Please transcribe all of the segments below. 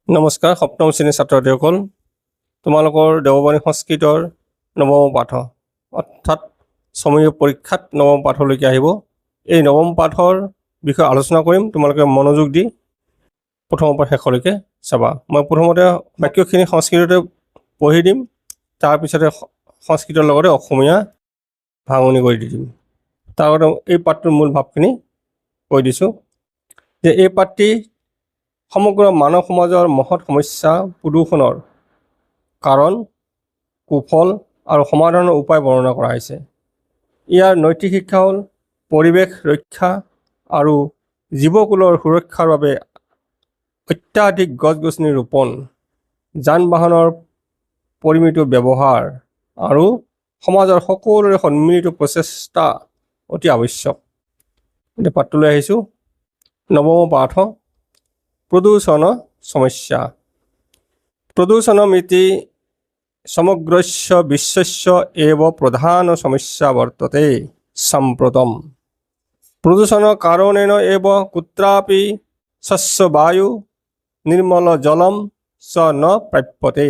নমস্কাৰ সপ্তম শ্ৰেণীৰ ছাত্ৰসকল, তোমালোকৰ দেৱবাণী সংস্কৃতৰ নৱম পাঠ অৰ্থাৎ সময় পৰীক্ষাত নৱম পাঠলৈকে আহিব। এই নৱম পাঠৰ বিষয়ে আলোচনা কৰিম। তোমালোকে মনোযোগ দি প্ৰথমৰ পৰা শেষলৈকে চাবা। মই প্ৰথমতে বাক্যখিনি সংস্কৃততে পঢ়ি দিম, তাৰপিছতে সংস্কৃতৰ লগতে অসমীয়া ভাঙনি কৰি দি দিম। তাৰ আগতে এই পাঠটোৰ মূল ভাৱখিনি কৈ দিছোঁ যে এই পাঠটি সমগ্ৰ মানৱ সমাজৰ মহৎ সমস্যা প্ৰদূষণৰ কাৰণ, কুফল আৰু সমাধানৰ উপায় বৰ্ণনা কৰা হৈছে। ইয়াৰ নৈতিক শিক্ষা হ'ল পৰিৱেশ ৰক্ষা আৰু জীৱকুলৰ সুৰক্ষাৰ বাবে অত্যাধিক গছ-গছনি ৰোপণ, যান বাহনৰ পৰিমিত ব্যৱহাৰ আৰু সমাজৰ সকলোৰে সন্মিলিত প্ৰচেষ্টা অতি আৱশ্যক। এতিয়া পাঠটোলৈ আহিছোঁ। নৱম পাঠ প্ৰদূষণ সমস্যা। প্ৰদূষণমিতি সমগ্ৰস্য বিশ্বস্য এব প্ৰধান সমস্যা বৰ্ততে সাম্প্ৰতম। প্ৰদূষণৰ কাरणेन एव कुत्रापि স্বচ্ছ বায়ু নিৰ্মল জলম চ ন প্ৰাপ্যতে।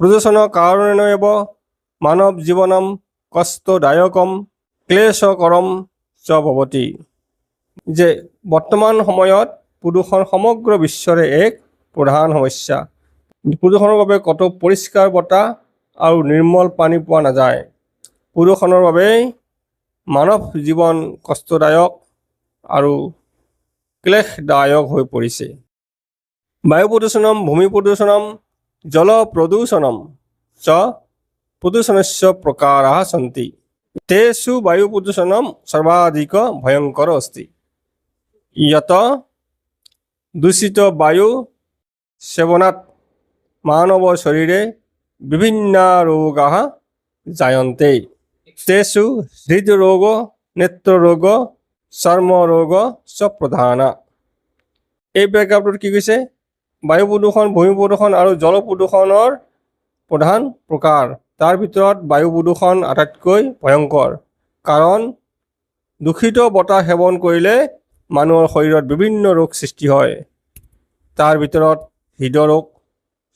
প্ৰদূষণৰ কাरणेन एव মানৱ জীৱনম কষ্টদায়কম ক্লেশকৰম চ ভৱতি। যে বৰ্তমান সময়ত প্ৰদূষণ সমগ্ৰ বিশ্বৰে এক প্ৰধান সমস্যা। প্ৰদূষণৰ বাবে কতো পৰিষ্কাৰ বতাহ আৰু নিৰ্মল পানী পোৱা নাযায়। প্ৰদূষণৰ বাবে মানৱ জীৱন কষ্টদায়ক আৰু ক্লেশদায়ক হৈ পৰিছে। বায়ু প্ৰদূষণম ভূমি প্ৰদূষণম জল প্ৰদূষণম চ প্ৰদূষণস্য প্ৰকাৰাः সন্তি। তেষু বায়ু প্ৰদূষণম সৰ্বাধিক ভয়ংকৰ अस्ति। यत दूषित वायु सेवनात् मानव शरीरे विभिन्न रोगाः जायन्ते। तेषु हृदरोग, नेत्ररोग, चर्मरोग च प्रधान। এই প্ৰেক্ষাপটত কি কৈছে? বায়ু প্ৰদূষণ, ভূমি প্ৰদূষণ আৰু জল প্ৰদূষণৰ প্ৰধান প্ৰকাৰ। তাৰ ভিতৰত বায়ু প্ৰদূষণ আটাইতকৈ ভয়ংকৰ, কাৰণ দূষিত বতাহ সেৱন কৰিলে মানুহৰ শৰীৰত বিভিন্ন ৰোগ সৃষ্টি হয়। তাৰ ভিতৰত হৃদৰোগ,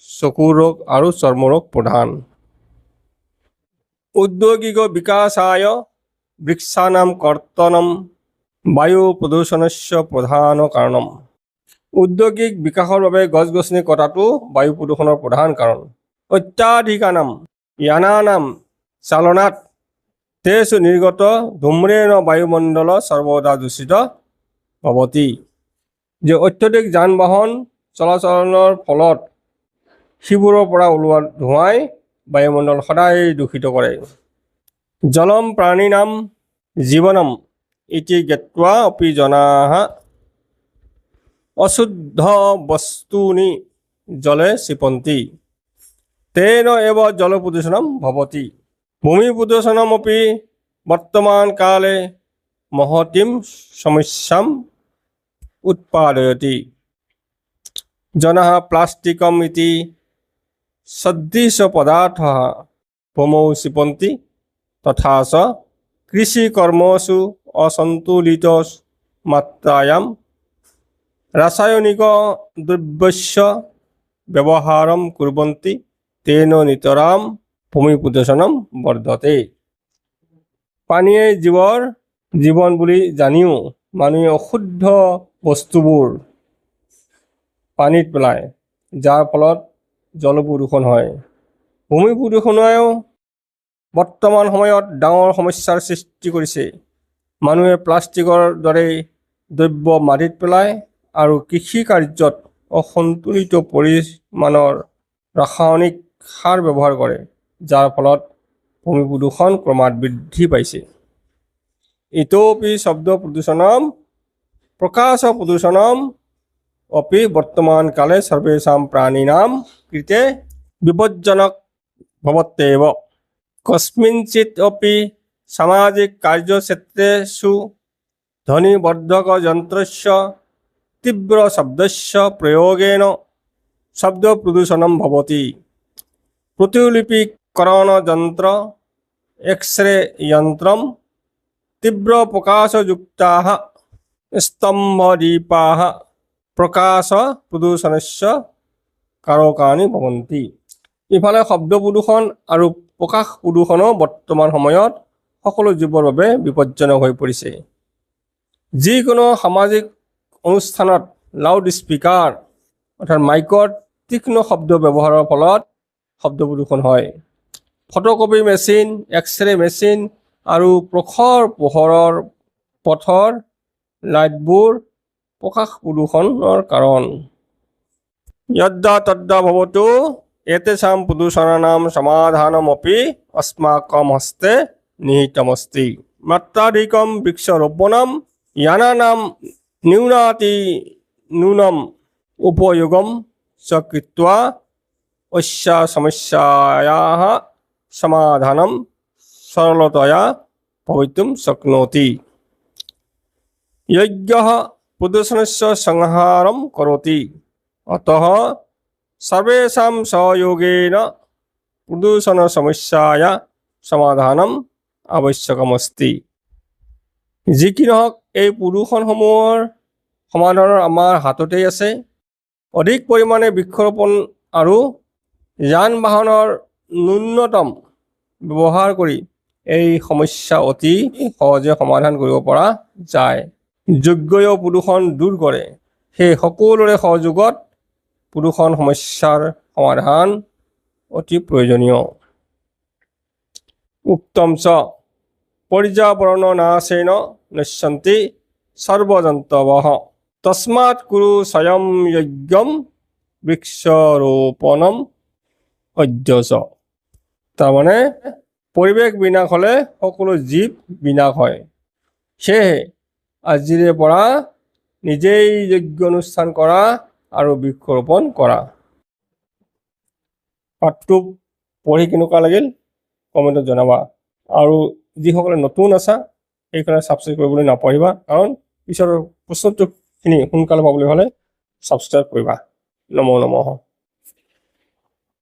চকুৰ ৰোগ আৰু চৰ্মৰোগ প্ৰধান। ঔদ্যোগিক বিকাশায় বৃক্ষানাম কৰ্তনম বায়ু প্ৰদূষণস্য প্ৰধান কাৰণম। ঔদ্যোগিক বিকাশৰ বাবে গছ-গছনি কটাটো বায়ু প্ৰদূষণৰ প্ৰধান কাৰণ। অত্যাধিকানাম য়ানানাম চালনাত তেষু নিৰ্গত ধূম্ৰেণ বায়ুমণ্ডল সৰ্বদা দূষিত ভৱতি। যে অত্যধিক যান বাহন চলাচলৰ ফলত সিবোৰৰ পৰা ওলোৱা ধোঁৱাই বায়ুমণ্ডল সদায় দূষিত কৰে। জলম প্ৰাণীনাম জীৱনম ইতি জ্ঞাত্বা অপি জনাঃ অশুদ্ধ বস্তুনি জলে ক্ষিপন্তি। তেন এব জল প্ৰদূষণম ভৱতি। ভূমি প্ৰদূষণমপি বৰ্তমান কালে মহতীম সমস্যাম উৎপাদয়তি। জনাঃ প্লাষ্টিকম ইতি সদৃশ পদাৰ্থः ভূমৌ ক্ষিপন্তি তথা চ কৃষিকৰ্মসু অসন্তুলিত মাত্ৰায়াম ৰাসায়নিক দ্ৰব্যস্য ব্যৱহাৰম কুৰ্বন্তি তেন নিতৰাম ভূমি প্ৰদূষণম বৰ্ধতে। পানীয়ে জীৱৰ জীৱন বুলি জানিও মানুহে অশুদ্ধ বস্তুবোৰ পানীত পেলায়, যাৰ ফলত জল প্ৰদূষণ হয়। ভূমি প্ৰদূষণেও বৰ্তমান সময়ত ডাঙৰ সমস্যাৰ সৃষ্টি কৰিছে। মানুহে প্লাষ্টিকৰ দৰে দ্ৰব্য মাটিত পেলায় আৰু কৃষি কাৰ্যত অসন্তুলিত পৰিমাণৰ ৰাসায়নিক সাৰ ব্যৱহাৰ কৰে, যাৰ ফলত ভূমি প্ৰদূষণ ক্ৰমাৎ বৃদ্ধি পাইছে। ইতোপি শব্দ প্ৰদূষণম প্ৰকাশ প্ৰদূষণম অপি বৰ্তমান কালে সৰ্বেষাং প্ৰাণিনাম কৃতে বিপজ্জনক ভৱত্যেব। কস্মিঞ্চিৎ অপি সামাজিক কাৰ্যক্ষেত্ৰেষু ধ্বনিবৰ্ধক যন্ত্ৰস্য তীব্ৰ শব্দস্য প্ৰয়োগেন শব্দ প্ৰদূষণম ভৱতি। প্ৰতিলিপিকৰণ যন্ত্ৰ, এক্স-ৰে যন্ত্ৰম, তীব্ৰ প্ৰকাশযুক্তাः স্তম্ভদীপাः প্ৰকাশ প্ৰদূষণস্য কাৰকানি ভৱন্তি। ইফালে শব্দ প্ৰদূষণ আৰু প্ৰকাশ প্ৰদূষণো বৰ্তমান সময়ত সকলো জীৱৰ বাবে বিপজ্জনক হৈ পৰিছে। যিকোনো সামাজিক অনুষ্ঠানত লাউড স্পীকাৰ অৰ্থাৎ মাইকত তীক্ষ্ণ শব্দ ব্যৱহাৰৰ ফলত শব্দ প্ৰদূষণ হয়। ফটোকপি মেচিন, এক্সৰে মেচিন আৰু প্ৰখৰ পোহৰৰ পথৰ লাইটবোৰ প্ৰকাশ প্ৰদূষণৰ কাৰণ। যদ্যা তদ্যা ভৱতু এতেষাং প্ৰদূষণানাং সমাধানমপি अस्माकं হস্তে নিহিতমস্তি। মাত্ৰাধিকম বৃক্ষৰোপণম ইয়ানানাম ন্যূনাতিন্যূনম উপযোগম চ কৃত্বা अस्या समस्यायाः समाधानं सरलतया भवितुं शक्नोति। यज्ञः प्रदूषणस्य संहारं करोति, अतः सर्वेषां सहयोगेन प्रदूषणसमस्याया समाधानं आवश्यकमस्ति। যি কি নহওক এই প্ৰদূষণসমূহৰ সমাধানৰ আমাৰ হাততেই আছে। অধিক পৰিমাণে বৃক্ষৰোপণ আৰু যান বাহনৰ ন্যূনতম ব্যৱহাৰ কৰি এই সমস্যা অতি সহজে সমাধান কৰিব পৰা যায়। যোগ্যও প্ৰদূষণ দূৰ কৰে। সেই সকলোৰে সহযোগত প্ৰদূষণ সমস্যাৰ সমাধান অতি প্ৰয়োজনীয়। উক্তম চ পৰ্যাবৰণ নাশেন নশ্যন্তি সৰ্বজন্তৱঃ তস্মাৎ কুৰু স্বয়ং যজ্ঞম বৃক্ষৰোপণম অধ্যচ। তাৰমানে পৰিৱেশ বিনাশ হ'লে সকলো জীৱ বিনাশ হয়। সেয়েহে আজিৰে পৰা নিজেই যজ্ঞ অনুষ্ঠান কৰা আৰু বৃক্ষৰোপণ কৰা। পাঠটো পঢ়ি কেনেকুৱা লাগিল কমেণ্টত জনাবা। আৰু যিসকলে নতুন আছা সেইকাৰণে ছাবস্ক্ৰাইব কৰিবলৈ নাপাহৰিবা, কাৰণ পিছৰ প্ৰশ্নোত্তৰখিনি সোনকালে পাবলৈ হ'লে ছাবস্ক্ৰাইব কৰিবা। নমো নমঃ।